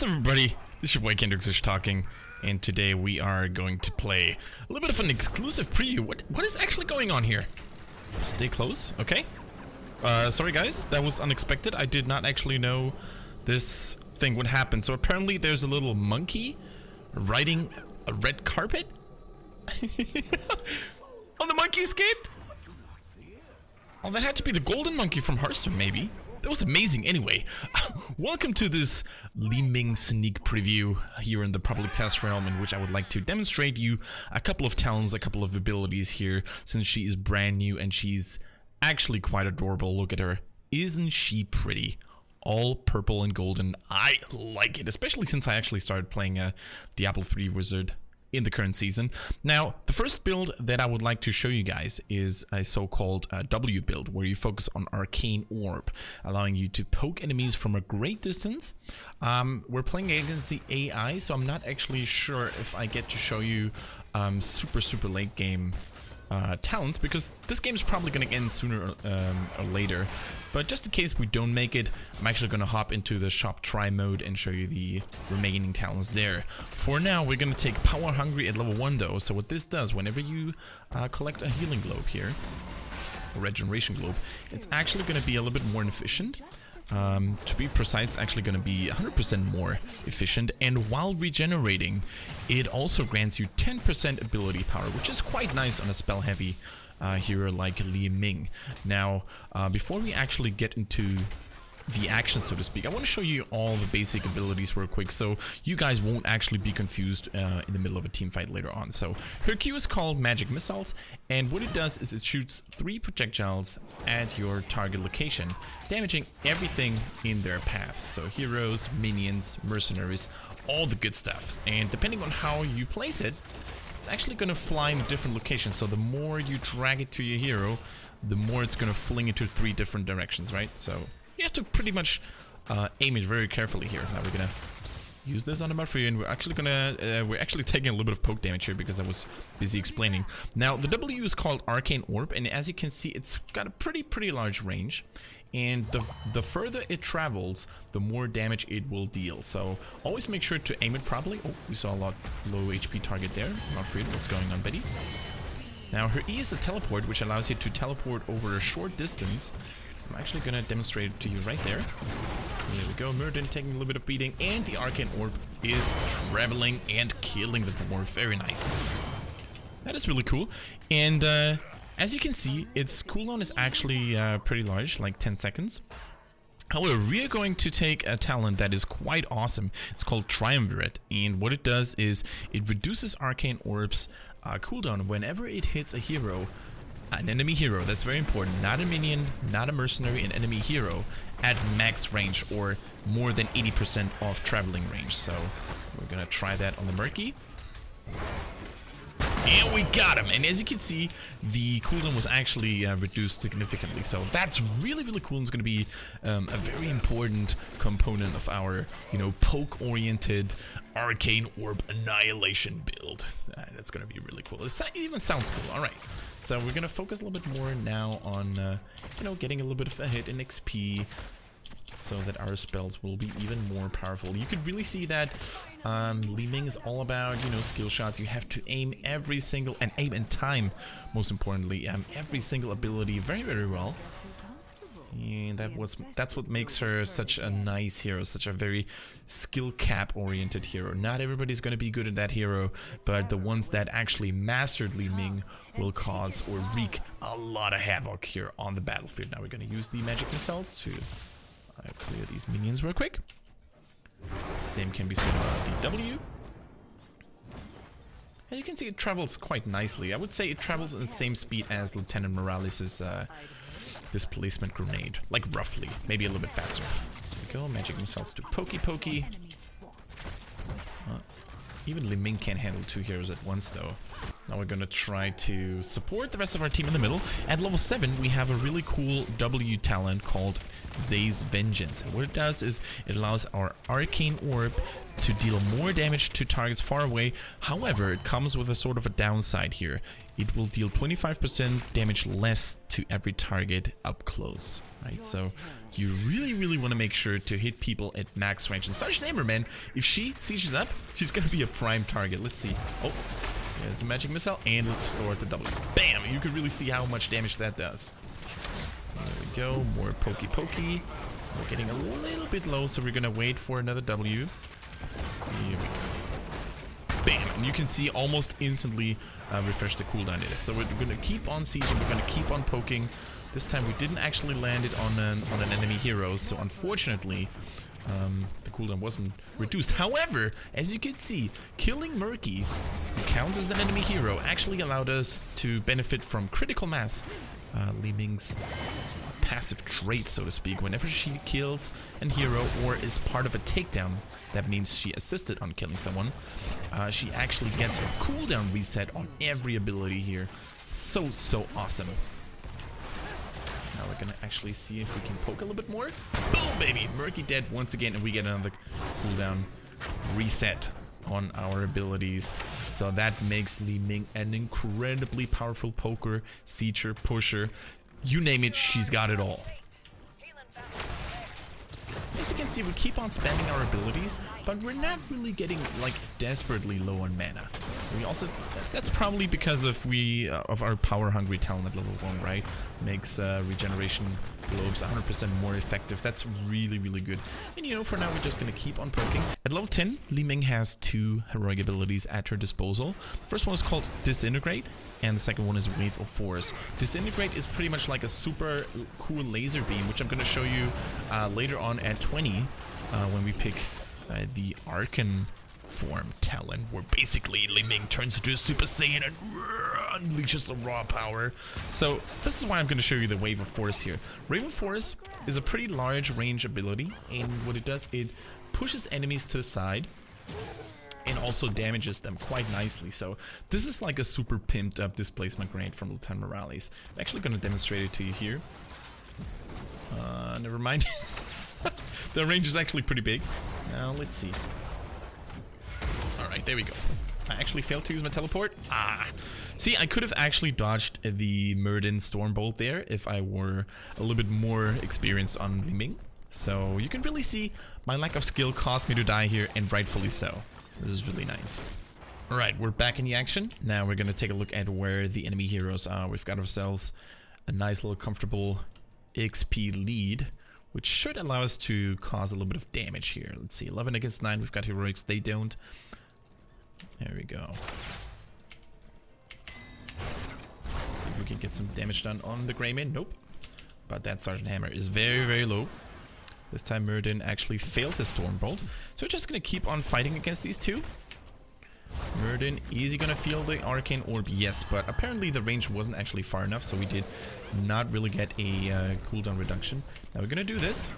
What's up, everybody? This is your boy Kendrick talking, and today we are going to play a little bit of an exclusive preview. What is actually going on here? Stay close, okay? Sorry guys, that was unexpected. I did not actually know this thing would happen. So apparently there's a little monkey riding a red carpet on the monkey skate. Oh, that had to be the golden monkey from Hearthstone, maybe. That was amazing. Anyway, welcome to this Li Ming sneak preview here in the public test realm, in which I would like to demonstrate you a couple of talents, a couple of abilities here, since she is brand new and she's actually quite adorable. Look at her. Isn't she pretty? All purple and golden. I like it, especially since I actually started playing Diablo 3 Wizard in the current season. Now, the first build that I would like to show you guys is a so-called W build, where you focus on Arcane Orb, allowing you to poke enemies from a great distance. We're playing against the AI, so I'm not actually sure if I get to show you super late game talents, because this game is probably going to end sooner or later. But just in case we don't make it, I'm actually going to hop into the shop try mode and show you the remaining talents there. For now, we're going to take Power Hungry at level 1 though. So what this does, whenever you collect a healing globe here, a regeneration globe, it's actually going to be a little bit more efficient. To be precise, it's actually going to be 100% more efficient, and while regenerating, it also grants you 10% ability power, which is quite nice on a spell heavy hero like Li Ming. Now, before we actually get into the action, so to speak, I want to show you all the basic abilities real quick, so you guys won't actually be confused in the middle of a team fight later on. So her Q is called Magic Missiles, and what it does is it shoots 3 projectiles at your target location, damaging everything in their path. So heroes, minions, mercenaries, all the good stuff. And depending on how you place it, it's actually going to fly in a different location. So the more you drag it to your hero, the more it's going to fling into 3 different directions, right? So you have to pretty much aim it very carefully here. Now we're gonna use this on the Mafia, and we're actually taking a little bit of poke damage here because I was busy explaining. Now the W is called Arcane Orb, and as you can see, it's got a pretty large range, and the further it travels, the more damage it will deal. So always make sure to aim it properly. Oh, we saw a lot low HP target there. I'm not afraid. What's going on, Betty? Now her E is a teleport, which allows you to teleport over a short distance. I'm actually going to demonstrate it to you right there. Here we go, Murden taking a little bit of beating, and the Arcane Orb is traveling and killing the dwarf. Very nice. That is really cool. And as you can see, its cooldown is actually pretty large, like 10 seconds. However, we are going to take a talent that is quite awesome. It's called Triumvirate, and what it does is it reduces Arcane Orb's cooldown whenever it hits a hero. An enemy hero, that's very important, not a minion, not a mercenary, an enemy hero at max range, or more than 80% of traveling range. So we're gonna try that on the Murky. And we got him! And as you can see, the cooldown was actually reduced significantly. So that's really cool, and it's gonna be a very important component of our, poke-oriented Arcane Orb Annihilation build. That's gonna be really cool. It even sounds cool. Alright. So we're gonna focus a little bit more now on, getting a little bit of a hit in XP, so that our spells will be even more powerful. You could really see that Li Ming is all about, skill shots. You have to aim every single, and aim and time, most importantly, every single ability very well. And that's what makes her such a nice hero, such a very skill cap oriented hero. Not everybody's going to be good at that hero, but the ones that actually mastered Li Ming will cause or wreak a lot of havoc here on the battlefield. Now we're going to use the magic missiles to clear these minions real quick. Same can be seen on the W. And you can see it travels quite nicely. I would say it travels at the same speed as Lieutenant Morales' displacement grenade, like roughly, maybe a little bit faster. There we go, magic missiles to pokey. Even Li Ming can't handle 2 heroes at once though. Now we're gonna try to support the rest of our team in the middle. At level 7, we have a really cool W talent called Zay's Vengeance. And what it does is it allows our Arcane Orb to deal more damage to targets far away. However, it comes with a sort of a downside here. It will deal 25% damage less to every target up close, right? So you really want to make sure to hit people at max range. And Sergeant Hammer, man, if she sieges up, she's going to be a prime target. Let's see. Oh, there's a magic missile, and let's throw it the W. Bam! You can really see how much damage that does. There we go. More pokey. We're getting a little bit low, so we're going to wait for another W. Here we go. Bam! And you can see almost instantly refresh the cooldown it is. So we're going to keep on sieging. We're going to keep on poking. This time we didn't actually land it on an enemy hero, so unfortunately the cooldown wasn't reduced. However, as you can see, killing Murky, who counts as an enemy hero, actually allowed us to benefit from critical mass. Li Ming's passive trait, so to speak. Whenever she kills a hero or is part of a takedown, that means she assisted on killing someone, she actually gets a cooldown reset on every ability here. So awesome. Now we're gonna actually see if we can poke a little bit more. Boom, baby! Murky dead once again, and we get another cooldown reset on our abilities. So that makes Li Ming an incredibly powerful poker, sieger, pusher. You name it, she's got it all. As you can see, we keep on spamming our abilities, but we're not really getting like desperately low on mana. We also, that's probably because of our power hungry talent at level 1, right? Makes regeneration globes 100% more effective. That's really good. And you know, for now we're just gonna keep on poking. At level 10, Li Ming has 2 heroic abilities at her disposal. The first one is called Disintegrate, and the second one is Wave of Force. Disintegrate is pretty much like a super cool laser beam, which I'm gonna show you later on at 20 when we pick the Arcane form talent, where basically Li Ming turns into a Super Saiyan and unleashes the raw power. So this is why I'm going to show you the Wave of Force here. Wave of Force is a pretty large range ability, and what it does, it pushes enemies to the side and also damages them quite nicely. So this is like a super pimped up displacement grenade from Lieutenant Morales. I'm actually going to demonstrate it to you here. Never mind. The range is actually pretty big. Now let's see. Alright, there we go. I actually failed to use my teleport. See, I could have actually dodged the Murden Stormbolt there if I were a little bit more experienced on Li Ming. So you can really see my lack of skill caused me to die here, and rightfully so. This is really nice. Alright, we're back in the action. Now we're gonna take a look at where the enemy heroes are. We've got ourselves a nice little comfortable XP lead, which should allow us to cause a little bit of damage here. Let's see, 11 against 9, we've got heroics, they don't. There we go. See if we can get some damage done on the Greymane. Nope. But that Sergeant Hammer is very low. This time Murden actually failed his Stormbolt. So we're just gonna keep on fighting against these two. Murden, is he gonna feel the Arcane Orb? Yes, but apparently the range wasn't actually far enough, so we did not really get a cooldown reduction. Now we're gonna do this.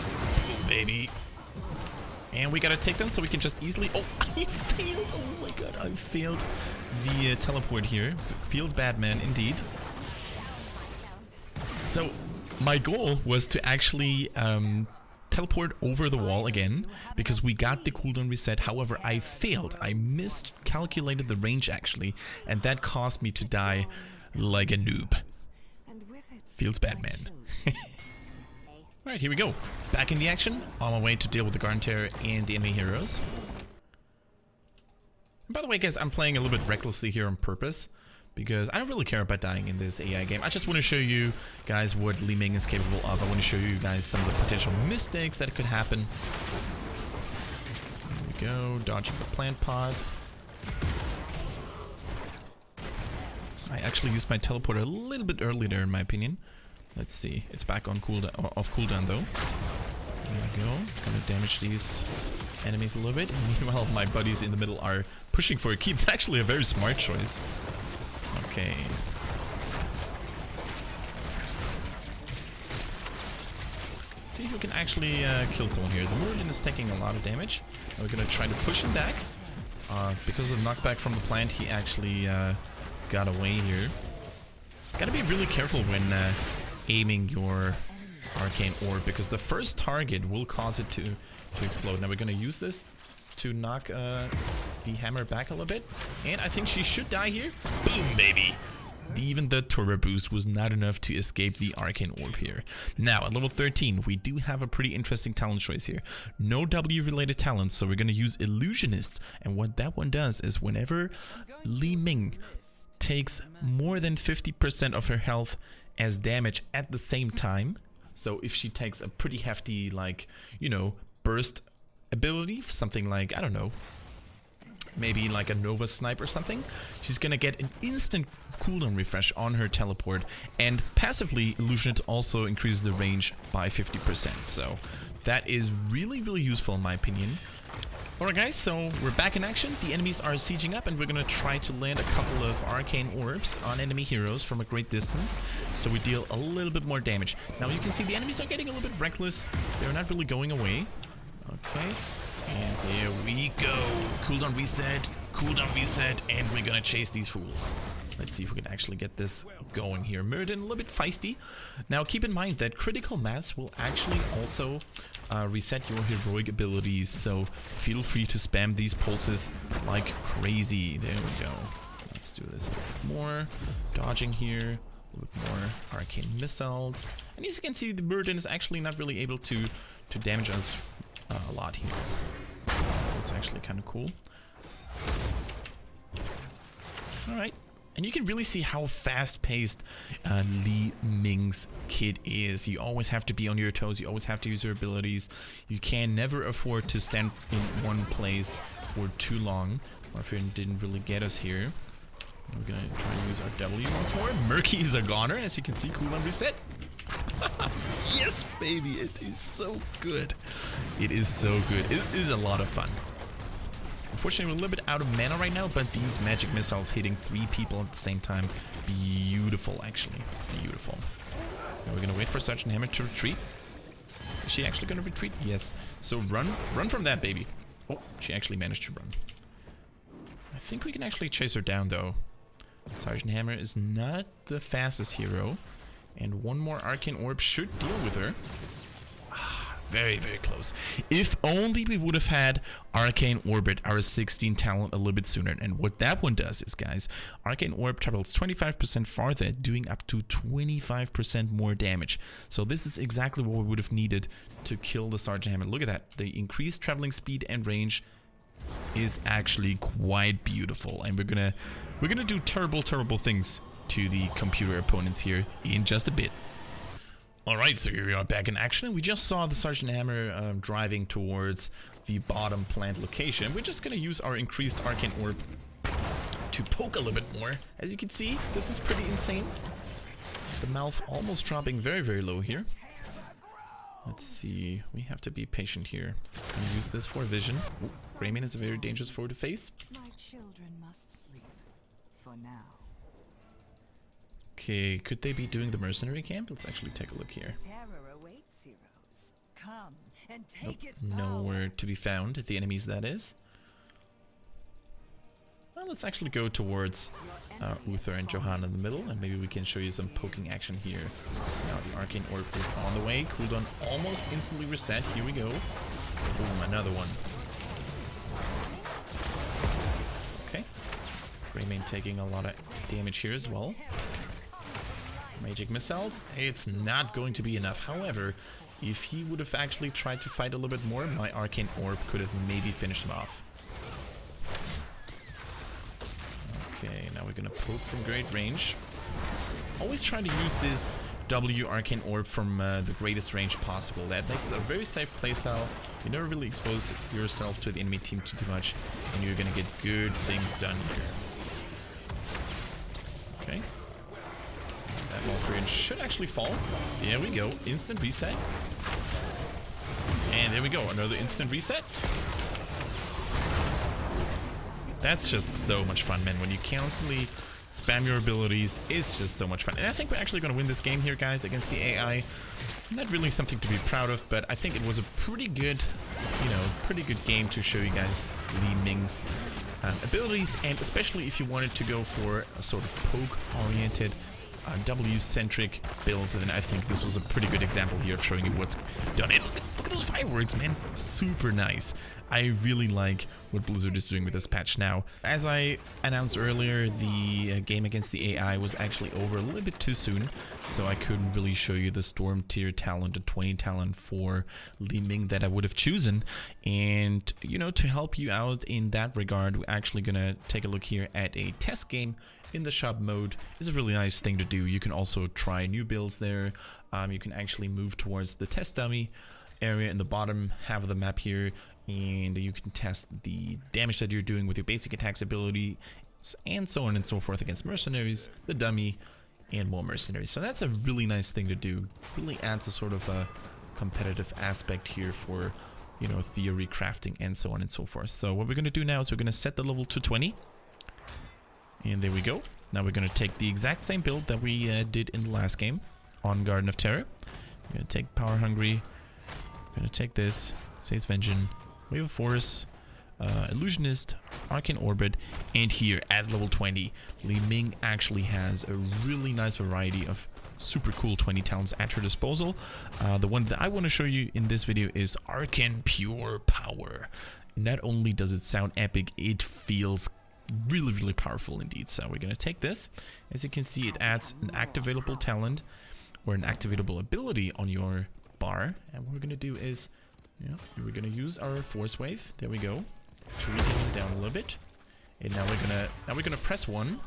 Oh, baby. And we got a takedown, so we can just easily... Oh, I failed! Oh my god, I failed the teleport here. Feels bad, man, indeed. So, my goal was to actually teleport over the wall again, because we got the cooldown reset. However, I failed. I miscalculated the range, actually, and that caused me to die like a noob. Feels bad, man. Alright, here we go. Back in the action, on my way to deal with the Garden Terror and the enemy heroes. And by the way, guys, I'm playing a little bit recklessly here on purpose, because I don't really care about dying in this AI game. I just want to show you guys what Li Ming is capable of. I want to show you guys some of the potential mistakes that could happen. Here we go, dodging the plant pod. I actually used my teleport a little bit early there, in my opinion. Let's see, it's back on cooldown, off cooldown though. There we go, gonna damage these enemies a little bit. Meanwhile, my buddies in the middle are pushing for a keep. It's actually a very smart choice. Okay. Let's see if we can actually kill someone here. The Murden is taking a lot of damage. We're gonna try to push him back. Because of the knockback from the plant, he actually got away here. Gotta be really careful when aiming your Arcane Orb, because the first target will cause it to explode. Now we're gonna use this to knock the hammer back a little bit, and I think she should die here. Boom, baby! even the turbo boost was not enough to escape the Arcane Orb here. Now, at level 13, we do have a pretty interesting talent choice here. No W-related talents, so we're going to use Illusionist. And what that one does is whenever Li Ming takes more than 50% of her health as damage at the same time, so if she takes a pretty hefty, like, you know, burst ability, something like, I don't know, maybe like a Nova Snipe or something, she's gonna get an instant cooldown refresh on her teleport, and passively Illusionist also increases the range by 50%, so that is really, really useful in my opinion. Alright guys, so we're back in action. The enemies are sieging up and we're gonna try to land a couple of Arcane Orbs on enemy heroes from a great distance, so we deal a little bit more damage. Now you can see the enemies are getting a little bit reckless. They're not really going away. Okay, and there we go. Cooldown reset, and we're gonna chase these fools. Let's see if we can actually get this going here. Murden, a little bit feisty. Now keep in mind that critical mass will actually also reset your heroic abilities, so feel free to spam these pulses like crazy. There we go. Let's do this a little bit more. Dodging here, a little bit more arcane missiles. And as you can see, the Murden is actually not really able to damage us a lot here. It's actually kind of cool. Alright. And you can really see how fast-paced Li Ming's kit is. You always have to be on your toes. You always have to use your abilities. You can never afford to stand in one place for too long. Warfare didn't really get us here. We're gonna try and use our W once more. Murky is a goner, as you can see. Cooldown reset. Yes, baby! It is so good. It is so good. It is a lot of fun. Unfortunately, we're a little bit out of mana right now, but these magic missiles hitting 3 people at the same time, beautiful, actually. Beautiful. Now we're gonna wait for Sergeant Hammer to retreat. Is she actually gonna retreat? Yes. So run from that, baby. Oh, she actually managed to run. I think we can actually chase her down, though. Sergeant Hammer is not the fastest hero, and one more Arcane Orb should deal with her. Very, very close. If only we would have had Arcane Orbit, our 16 talent, a little bit sooner. And what that one does is, guys, Arcane Orb travels 25% farther, doing up to 25% more damage. So this is exactly what we would have needed to kill the Sergeant Hammer. Look at that. The increased traveling speed and range is actually quite beautiful. And we're gonna do terrible, terrible things to the computer opponents here in just a bit. Alright, so here we are back in action. We just saw the Sergeant Hammer driving towards the bottom plant location. We're just going to use our increased Arcane Orb to poke a little bit more. As you can see, this is pretty insane. The mouth almost dropping very, very low here. Let's see. We have to be patient here. I'm going to use this for vision. Ooh, Greymane is a very dangerous foe to face. My children must sleep for now. Okay, could they be doing the mercenary camp? Let's actually take a look here. Terror awaits heroes. Come and Nope, take its nowhere to be found. The enemies, that is. Well, let's actually go towards Uther and Johanna in the middle, and maybe we can show you some poking action here. Now the Arcane Orb is on the way. Cooldown almost instantly reset. Here we go. Boom, another one. Okay. Greymane taking a lot of damage here as well. Magic missiles, it's not going to be enough. However, if he would have actually tried to fight a little bit more, my Arcane Orb could have maybe finished him off. Okay, now we're gonna poke from great range. Always try to use this W Arcane Orb from the greatest range possible. That makes it a very safe playstyle. You never really expose yourself to the enemy team too much, and you're gonna get good things done here. Okay. That Malfurion should actually fall. There we go. Instant reset. And there we go. Another instant reset. That's just so much fun, man. When you constantly spam your abilities, it's just so much fun. And I think we're actually going to win this game here, guys, against the AI. Not really something to be proud of, but I think it was a pretty good, pretty good game to show you guys Li Ming's abilities, and especially if you wanted to go for a sort of poke-oriented W-centric build, then I think this was a pretty good example here of showing you what's done. And look at those fireworks, man. Super nice. I really like what Blizzard is doing with this patch now. As I announced earlier, the game against the AI was actually over a little bit too soon, so I couldn't really show you the Storm tier talent, the 20 talent for Li Ming that I would have chosen. And, you know, to help you out in that regard, we're actually gonna take a look here at a test game in the shop mode. It's a really nice thing to do. You can also try new builds there. You can actually move towards the test dummy area in the bottom half of the map here, and you can test the damage that you're doing with your basic attacks ability and so on and so forth against mercenaries, the dummy, and more mercenaries. So that's a really nice thing to do. Really adds a sort of a competitive aspect here for, you know, theory crafting and so on and so forth. So what we're going to do now is we're going to set the level to 20. And there we go. Now we're going to take the exact same build that we did in the last game on Garden of Terror. We're going to take Power Hungry. We're going to take this, Sage's Vengeance, Wave of Force, Illusionist, Arcane Orb, and here at level 20, Li Ming actually has a really nice variety of super cool 20 talents at her disposal. The one that I want to show you in this video is Arcane Pure Power. Not only does it sound epic, it feels really powerful indeed. So we're going to take this. As you can see, it adds an activatable talent or an activatable ability on your bar, and what we're going to do is, we're going to use our force wave, there we go, to weaken him down a little bit. And now we're gonna press 1,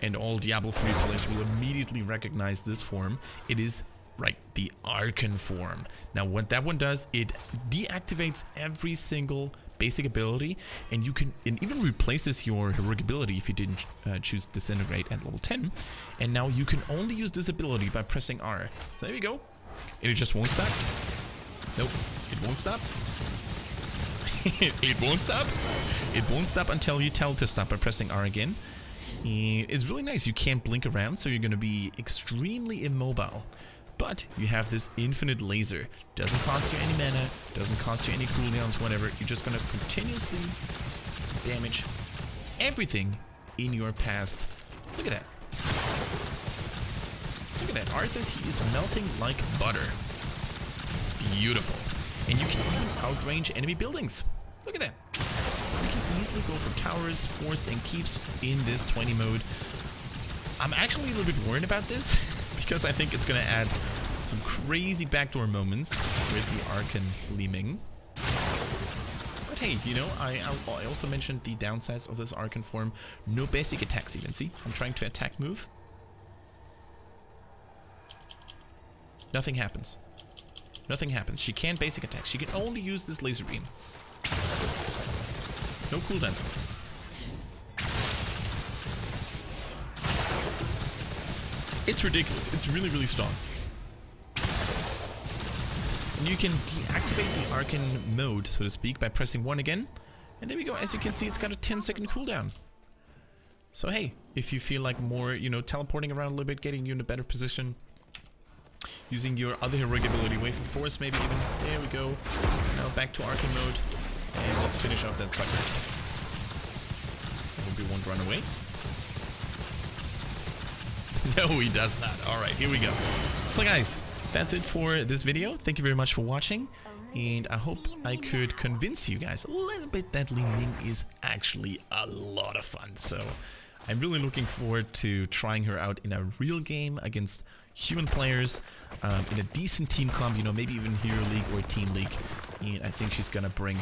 and all Diablo 3 players will immediately recognize this form. It is right, the Arcane form. Now what that one does, it deactivates every single basic ability, and you can even replaces your heroic ability if you didn't choose Disintegrate at level 10. And now you can only use this ability by pressing R. So there we go. And it just won't stop. Nope, it won't stop. It won't stop. It won't stop until you tell it to stop by pressing R again. And it's really nice. You can't blink around, so you're going to be extremely immobile. But you have this infinite laser. Doesn't cost you any mana, doesn't cost you any cooldowns, whatever. You're just going to continuously damage everything in your past. Look at that. Look at that. Arthas, he is melting like butter. Beautiful. And you can even outrange enemy buildings. Look at that. You can easily go for towers, forts, and keeps in this 20 mode. I'm actually a little bit worried about this because I think it's going to add some crazy backdoor moments with the Arcane Li Ming. But hey, you know, I also mentioned the downsides of this Arcane form. No basic attacks even. See, I'm trying to attack move. Nothing happens. Nothing happens. She can't basic attack. She can only use this laser beam. No cooldown. It's ridiculous. It's really strong. And you can deactivate the Arcane mode, so to speak, by pressing 1 again. And there we go. As you can see, it's got a 10-second cooldown. So hey, if you feel like more, you know, teleporting around a little bit, getting you in a better position, using your other heroic ability, Wave of Force maybe even. There we go. Now back to Arcane mode. And let's finish off that sucker. I hope he won't run away. No, he does not. Alright, here we go. So guys, that's it for this video. Thank you very much for watching. And I hope I could convince you guys a little bit that Li Ming is actually a lot of fun. So I'm really looking forward to trying her out in a real game against human players, in a decent team comp, you know, maybe even Hero League or Team League. And I think she's gonna bring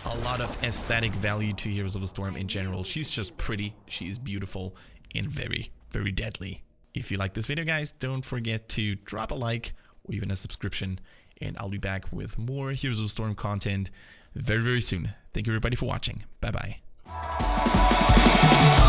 a lot of aesthetic value to Heroes of the Storm in general. She's just pretty, she is beautiful, and very deadly. If you like this video, guys, don't forget to drop a like or even a subscription, and I'll be back with more Heroes of the Storm content very soon. Thank you everybody for watching. Bye bye.